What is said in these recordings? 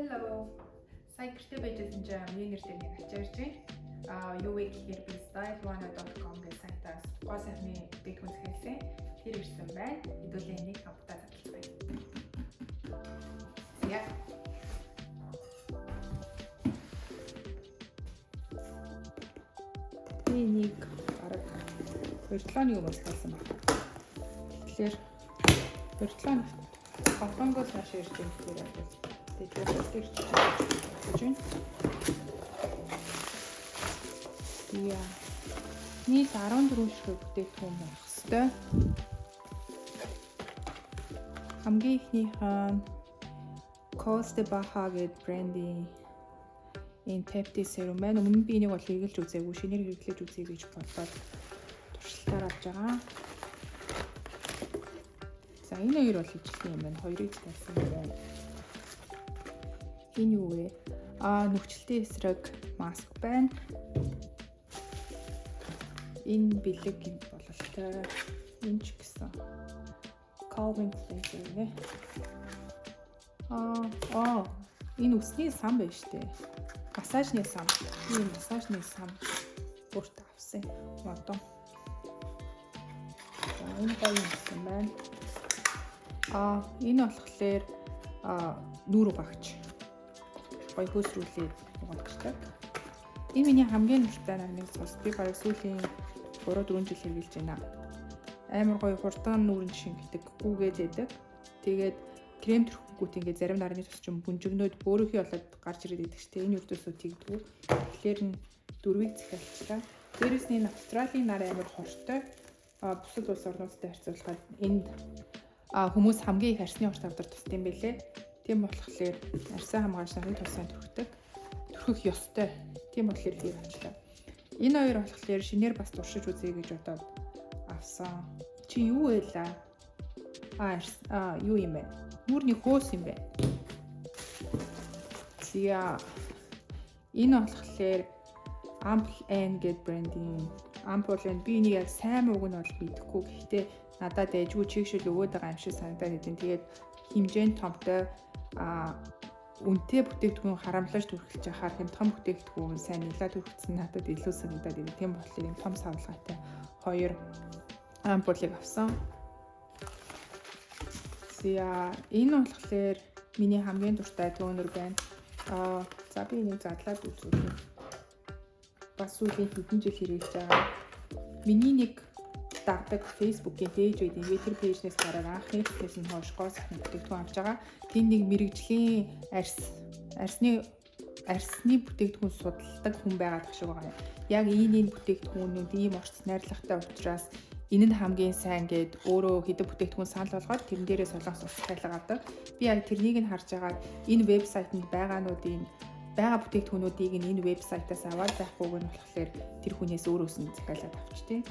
Hello. Сая гэртээ байжсэн чинь миний нэр дээр нэг ачаарч байна. Юу вэ гэхээр би style1.com гэх сайтаас гоо сайхны бүтээгдэхүүн захиалсан. Тэр ирсэн байна. Хэдүүлээ энийг хамтдаа задлаа. Яа. Энийг арга 2-7 өмнө захиалсан байна. Тэгэхээр 2-7 хатангуул хаш ирж байгаа гэхээр яа. Нийт 14 ширхэг бүтээгдэхүүн байх хэвээр. Хамгийн ихнийх нь Costa Baja гэдэг брендийн энэ Pepti serum байна. Өмнө нь би энийг бол хэрэглэж үзээгүй, шинээр хэрэглэж үзье гэж бодоод туршилтаар авч байгаа. За энэ хоёр бол ижилхэн юм байна. Хоёрыг тавьсан юм байна. Энэ юу вэ? Нөхцөлтийн эсрэг маск байна. Энэ бэлэг юм бололтой. Энэ ч гэсэн calming flavor нэ. Энэ үсний сан байна шүү дээ. Массажны сан. Энэ массажны сан бүрт авсан. Модон. Энэ гоё юм байна. Энэ болохоор нүүр угаагч. Гоё хөөсрүүлээд угаагчдаг. Энэ миний хамгийн нуртай нэг цус. Би бараг сүүлийн 3-4 жил хэрэглэж байна. Амар гоё хурдан нүүрэн шингэдэг, гүүгээд байдаг. Тэгээд крем төрхгүйт ингээд зарим нарны цус чинь бүнжигнөөд өөрөөхий болоод гарч ирээд байдаг шүү дээ. Энэ үрдөөсөө тэгдэггүй. Тэгэхээр нь дөрвийг захиалчлаа. Дээрээс нь Австралийн нар амар хортой. Бусад улс орнуудтай харьцуулахад энд хүмүүс хамгийн их арсны урт авдар тусдаг юм байлээ. Тийм болохоор арсан хамгаалж нарны тусаа төрхөх ёстой. Тийм болохоор хийх ажлаа. Энэ хоёр болохоор шинээр бас туршиж үзье гэж бодоод авсан. Чи юу байлаа? Юу юм бэ? Нүүрний хөөс юм бэ? Зя энэ болохоор Ample N гэдэг брендийн Ample N. Би энийг яг сайн уг нь бол мэдэхгүй. Гэхдээ надад дэжгүй чигшэл өгөөд байгаа юм шиг санагдаад байна. Тэгээд хэмжээнд томтой үнэтэй бүтээгдэхүүн харамлаж түрхэлж яхаар хямдхан бүтээгдэхүүн сайн нэлээд түрхэлсэн надад илүү санагдаад байна. Тийм болохоор энэ том савлгаатай хоёр ампулыг авсан. За энэ болохоор миний хамгийн дуртай тонер байна. За би энийг задлаад үзүүлье. Бас сүүлийн хэдэн жил хэрэглэж байгаа. Миний нэг дагдаг Facebook-ийн пэйж байдаг. Тэр пэйжнээс гараад анхны хэсгээс нь хойш гоо сайхны бүтээгдэхүүн авч байгаа. Тэнд нэг мэрэгжлийн арсны бүтээгдэхүүн судалдаг хүн байгаад байх шиг байгаа юм. Яг энэ бүтээгдэхүүнүүд ийм орц найрлагатай учраас энэ нь хамгийн сайн гэд өөрөө хэдэг бүтээгдэхүүн санал болгоод тэрэн дээрээ солонгос ус захиалга авдаг. Би яг тэрнийг нь харж агаад энэ вебсайтанд байгаа бүтээгдэхүүнүүдийг энэ вебсайтаас аваад байхгүйг нь болохоор тэр хүнээс өөрөөс нь захиалаад авчтیں۔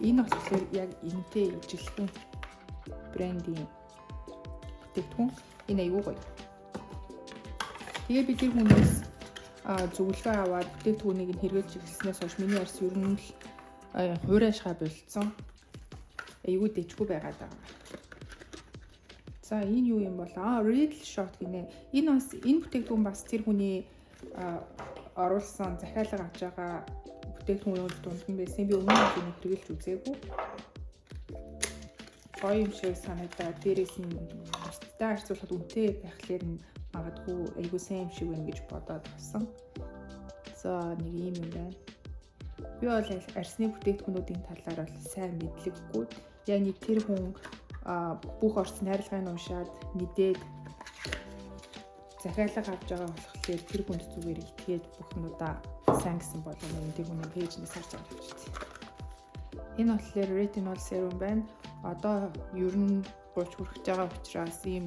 Энэ болохоор яг энэтэй ижилхэн брендийн бүтээгдэхүүн. Энэ аюу гоё. Тэгээ би тэр хүнээс зөвлөгөө аваад бүтээгдэхүүнийг нь хэрэглэж эхэлснээс хойш миний арс ер нь л хуурайшгаа болцсон. Аюу дэжгүй байгаад байгаа. За энэ юу юм бол Riddle Shot гинэ. Энэ бүтээгдэхүүн бас тэр хүний оруулсан захиалга авч байгаа бүтээгдэхүүнүүд дунд нь байсан. Би өмнө нь хэрэглэж үзээгүй. Гоё юм шиг санагдаад дээрээс нь бусдтай харьцуулахад үнэтэй байхлаар нь магадгүй айгуу сайн юм шиг байна гэж бодоод авсан. За нэг юм байна. Би бол арсны бүтээгдэхүүнүүдийн талаар бол сайн мэдлэггүй. Яг нэг тэр хүн бүх орц найрлагыг уншаад мэдээд захиалга авч байгаа болохоор тэр хүнд зүгээр итгээд бүх юмудаа сайн гэсэн болгоно. Тэр хүний пэйжнээс харж байгаа юм шүү дээ. Энэ болохоор retinol serum байна. Одоо ер нь 30 хүрэх байгаа учраас ийм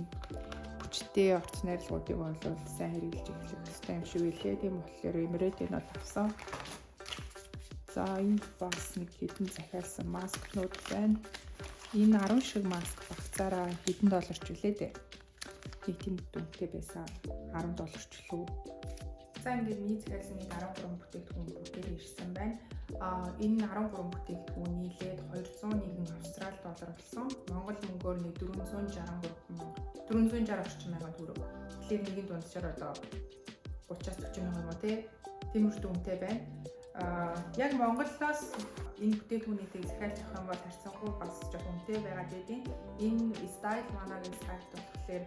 хүчтэй орц найрлагуудыг бол сайн хэрэглэж эхлэх хэрэгтэй юм шиг байлээ. Тийм болохоор retinol авсан. За энэ бас нэг хэдэн захиалсан маскнууд байна. Энэ 10 шиг маск багцаараа хэдэн долларч үлээ дээ. Нэг тийм дүнтэй байсан $10 ч лүү. За ингээд миний захиалсан нэг 13 бүтээгдэхүүн бүгдээр ирсэн байна. Энэ 13 бүтээгдэхүүн нийлээд $201 Австрали доллар болсон. Монгол мөнгөөр нэг $463 460 орчим мянган төгрөг. Тэгэхээр нэгэн дундчаар одоо 30-аас 40 мянган юм уу тиймэрхүү үнэтэй байна. Яг Монголоос энэ бүтээгдэхүүнийг захиалж авах юм бол харьцангуй бас жоохон үнэтэй байгаад байдیں۔ Энэ Style Mana-гийн сайт болохоор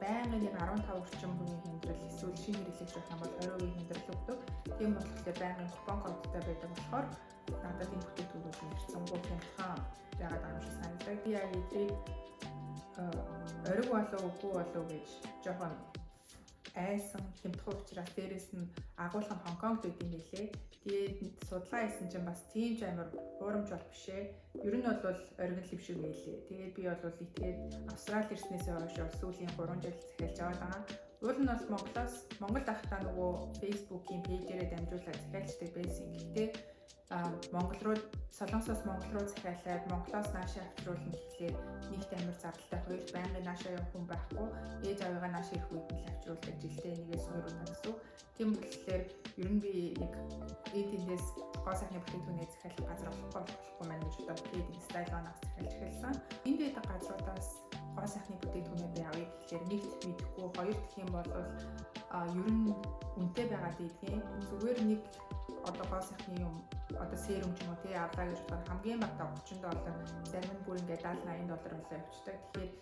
байнгын нэг 15 орчим хувийн хямдрал эсвэл шинэ хэрэглэгч байх юм бол 20% хямдрал өгдөг. Тийм болохоор байнгын купон кодтай байдаг болохоор надад энэ бүтээгдэхүүнүүд харьцангуй хямдхан байгаад байгаа юм шиг санагдав. Би яг эдрийг ориг болов үгүй болов гэж жоохон айсан хямдхан учраас дээрэс нь агуулгын Хонконгд байт юм билээ. Тэгээд судалгаа хийсэн чинь бас тийм ч амар уурамч бол биш ээ. Ер нь бол оригинал юм шиг байлээ. Тэгээд би бол итгээд Австрали ирснээсээ хойш сүүлийн 3 жил захиалж аваад байгаа. Уул нь бол Монгол ахтаа нөгөө Facebook-ийн пэйжээрээ дамжуулаад захиалждаг байсан. Гэхдээ Монгол руу Солонгосоос Монгол руу захиалаад Монголоос наашаа авчруулна гэхлээр нэгт амар зардалтай хоёул байнгын наашаа явах хүн байхгүй. Ээж аваагаа наашаа ирэх үед нь авчруулдаг жилдээ нэгээс 2 удаа гэсэн. Тийм болохоор ер нь би нэг эднээс гоо сайхны бүтээгдэхүүнээ захиалах газар болохгүй маань гэж бодоод тэгээд Style Mana захиалж эхэлсэн. Энд байдаг газруудаас гоо сайхны бүтээгдэхүүнээ би авъя гэхлээр нэгт мэдэхгүй, хоёр дахь юм бол ер нь үнэтэй байгаад идэх. Зүгээр нэг одоо гоо сайхны юм одоо серум ч юм уу авлаа гэж бодоход хамгийн бага $30, зарим нь бүр ингээд $70-80 болоо явчихдаг. Тэгэхээр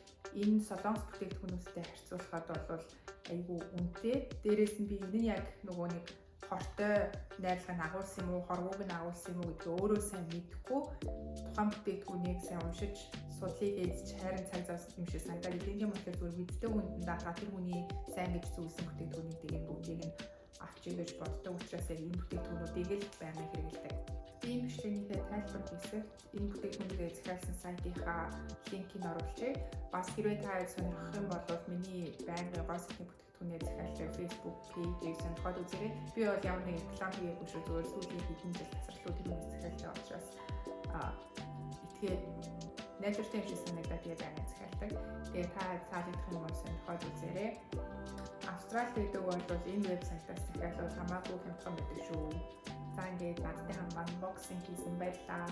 энэ солонгос бүтээгдэхүүнүүстэй харьцуулахад бол айгүй үнэтэй. Дээрээс нь би энэ нь яг нөгөө нэг хортой найрлагыг агуулсан юм уу, хорвууг нь агуулсан юм уу гэдгийг өөрөө сайн мэдэхгүй тухайн бүтээгдэхүүнийг сайн уншиж судлыг ээж хайрын цаг зав юм шиг санагдаад идэв. Тийм болохоор зүгээр мэддэг хүнд даахаа тэр хүний сайн гэж зүйлсэн бүтээгдэхүүнийг тэгээд бүгдийг нь авчиг гэж боддог учраас яг энэ бүтээгдэхүүнүүдийг л байнгын хэрэглэдэг. Тийм бичлэгнийхээ тайлбар хэсэгт энэ бүтээгдэхүүнээ захиалсан сайтынхаа линкийг оруулъя. Бас хэрвээ та сонирхох юм бол миний байнгын гоо сайхны бүтээгдэхүүнээ захиалсан Facebook page-ийг сонирхоод үзээрэй. Би бол ямар нэг реклам хийгээгүй шүү. Зүгээр сүүлийн хэдэн жил тасралтууд тэрнээс захиалж байгаа учраас итгээд найдвартай юм шиг санагдаад тэгээд байнгын захиалдаг. Тэгээд та таалагдах юм бол сонирхоод үзээрэй. Австрали гэдэг бол энэ вебсайтаас захиалвал хамаагүй хямдхан байдаг шүү. За ингээд надтай хамт unboxing хийсэн байлаа.